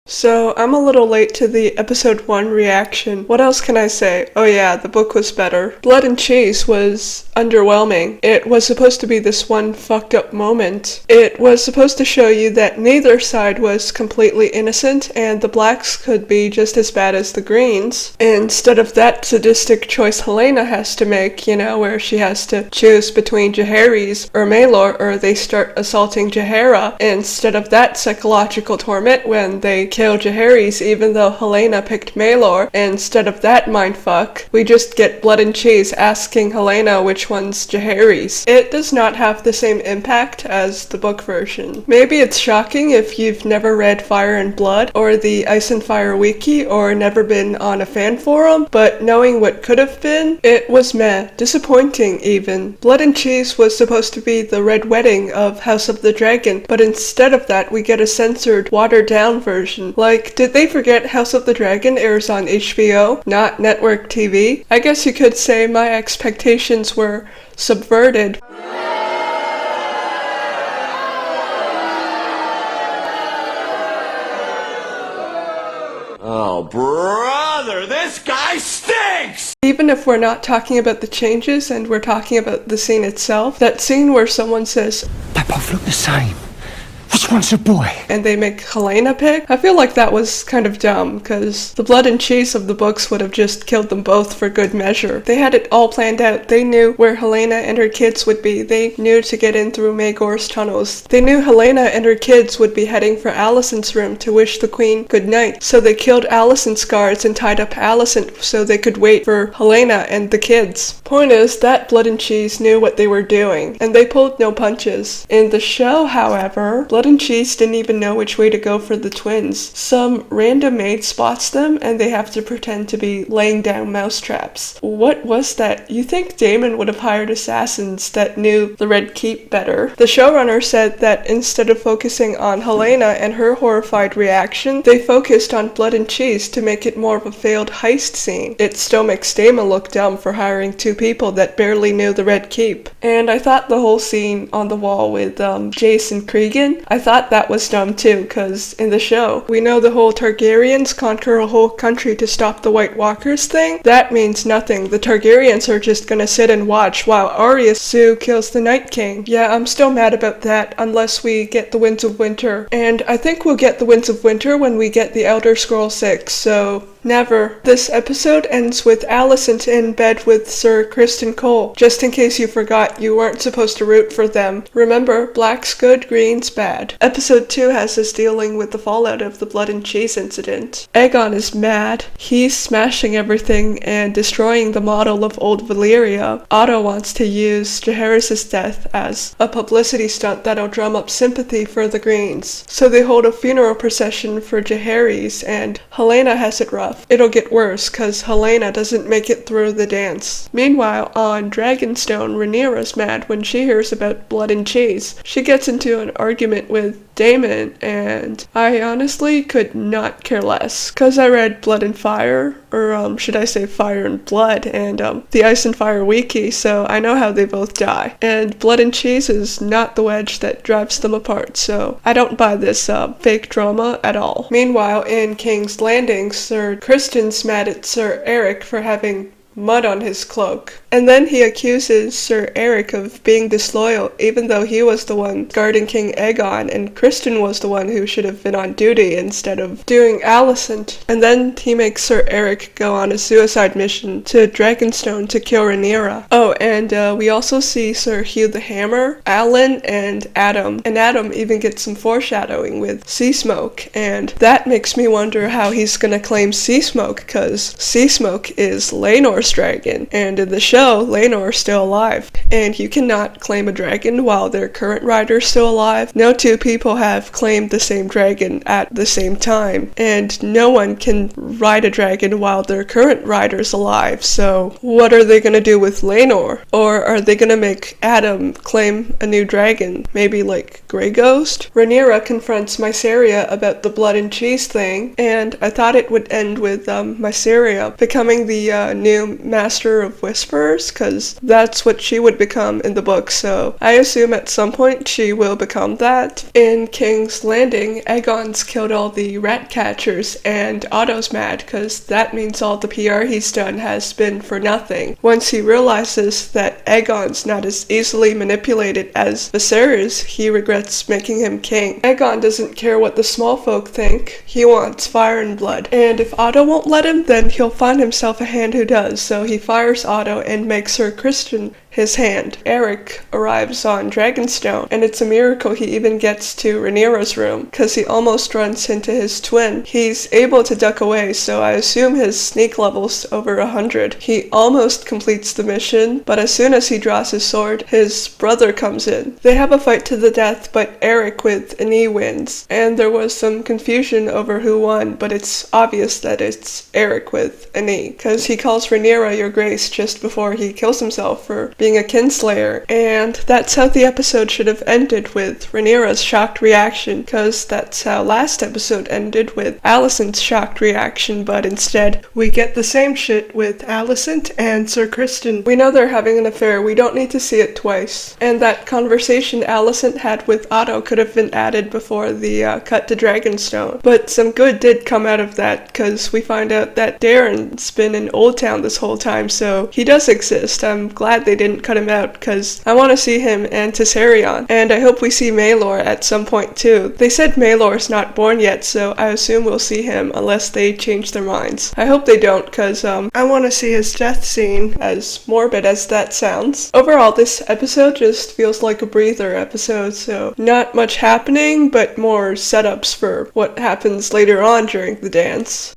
So, I'm a little late to the episode 1 reaction. What else can I say? Oh yeah, the book was better. Blood and Cheese was underwhelming. It was supposed to be this one fucked up moment. It was supposed to show you that neither side was completely innocent and the blacks could be just as bad as the greens. Instead of that sadistic choice Helena has to make, where she has to choose between Jaehaerys or Maelor or they start assaulting Jaehaera. Instead of that psychological torment when they kill Jaehaerys even though Helena picked Maelor. Instead of that mindfuck, we just get Blood and Cheese asking Helena which one's Jaehaerys. It does not have the same impact as the book version. Maybe it's shocking if you've never read Fire and Blood or the Ice and Fire Wiki or never been on a fan forum, but knowing what could have been, it was meh. Disappointing even. Blood and Cheese was supposed to be the Red Wedding of House of the Dragon, but instead of that we get a censored, watered down version. Like, did they forget House of the Dragon airs on HBO, not network TV? I guess you could say my expectations were subverted. Oh, brother, this guy stinks! Even if we're not talking about the changes and we're talking about the scene itself, that scene where someone says, "They both look the same. Which one's a boy?" and they make Helena pick, I feel like that was kind of dumb, because the Blood and Cheese of the books would have just killed them both for good measure. They had it all planned out. They knew where Helena and her kids would be. They knew to get in through Maegor's tunnels. They knew Helena and her kids would be heading for Alicent's room to wish the queen good night. So they killed Alicent's guards and tied up Alicent so they could wait for Helena and the kids. Point is, that Blood and Cheese knew what they were doing, and they pulled no punches. In the show, however, Blood and Cheese didn't even know which way to go for the twins. Some random maid spots them and they have to pretend to be laying down mousetraps. What was that? You think Daemon would have hired assassins that knew the Red Keep better? The showrunner said that instead of focusing on Helena and her horrified reaction, they focused on Blood and Cheese to make it more of a failed heist scene. It still makes Daemon look dumb for hiring two people that barely knew the Red Keep. And I thought the whole scene on the wall with Jace and Cregan, I thought that was dumb too, because in the show, we know the whole Targaryens conquer a whole country to stop the White Walkers thing. That means nothing. The Targaryens are just gonna sit and watch while Arya Sue kills the Night King. Yeah, I'm still mad about that, unless we get the Winds of Winter. And I think we'll get the Winds of Winter when we get the Elder Scrolls 6, so never. This episode ends with Alicent in bed with Sir Criston Cole. Just in case you forgot, you weren't supposed to root for them. Remember, black's good, green's bad. Episode 2 has us dealing with the fallout of the Blood and Cheese incident. Aegon is mad. He's smashing everything and destroying the model of old Valyria. Otto wants to use Jaehaerys' death as a publicity stunt that'll drum up sympathy for the Greens. So they hold a funeral procession for Jaehaerys, and Helena has it rough. It'll get worse, cause Helena doesn't make it through the dance. Meanwhile, on Dragonstone, Rhaenyra's mad when she hears about Blood and Cheese. She gets into an argument with Daemon, and I honestly could not care less, cause I read Blood and Fire, or should I say Fire and Blood, and the Ice and Fire Wiki, so I know how they both die. And Blood and Cheese is not the wedge that drives them apart, so I don't buy this fake drama at all. Meanwhile, in King's Landing, Sir Criston's mad at Sir Eric for having mud on his cloak. And then he accuses Sir Eric of being disloyal, even though he was the one guarding King Aegon, and Criston was the one who should have been on duty instead of doing Alicent. And then he makes Sir Eric go on a suicide mission to Dragonstone to kill Rhaenyra. Oh, and we also see Sir Hugh the Hammer, Alan, and Adam. And Adam even gets some foreshadowing with Seasmoke, and that makes me wonder how he's gonna claim Seasmoke, cause Seasmoke is Laenor's dragon, and in the show, Laenor's still alive. And you cannot claim a dragon while their current rider's still alive. No two people have claimed the same dragon at the same time, and no one can ride a dragon while their current rider's alive, so what are they gonna do with Laenor? Or are they gonna make Adam claim a new dragon? Maybe like Grey Ghost? Rhaenyra confronts Mysaria about the Blood and Cheese thing, and I thought it would end with Mysaria becoming the new became Master of Whispers, because that's what she would become in the book, so I assume at some point she will become that. In King's Landing, Aegon's killed all the rat catchers, and Otto's mad, because that means all the PR he's done has been for nothing. Once he realizes that Aegon's not as easily manipulated as Viserys, he regrets making him king. Aegon doesn't care what the small folk think, he wants fire and blood, and if Otto won't let him, then he'll find himself a hand who does, so he fires Otto and makes Sir Criston his hand. Eric arrives on Dragonstone, and it's a miracle he even gets to Rhaenyra's room, because he almost runs into his twin. He's able to duck away, so I assume his sneak level's over 100. He almost completes the mission, but as soon as he draws his sword, his brother comes in. They have a fight to the death, but Eric with Aenys wins, and there was some confusion over who won, but it's obvious that it's Eric with Aenys, because he calls Rhaenyra Your Grace just before he kills himself for being a kinslayer, and that's how the episode should have ended, with Rhaenyra's shocked reaction, because that's how last episode ended, with Alicent's shocked reaction, but instead we get the same shit with Alicent and Sir Criston. We know they're having an affair, we don't need to see it twice, and that conversation Alicent had with Otto could have been added before the cut to Dragonstone, but some good did come out of that, because we find out that Darren's been in Old Town this whole time, so he does exist. I'm glad they didn't cut him out, because I want to see him and Tessarion, and I hope we see Maelor at some point too. They said Maelor's not born yet, so I assume we'll see him unless they change their minds. I hope they don't, because I want to see his death scene, as morbid as that sounds. Overall, this episode just feels like a breather episode, so not much happening, but more setups for what happens later on during the dance.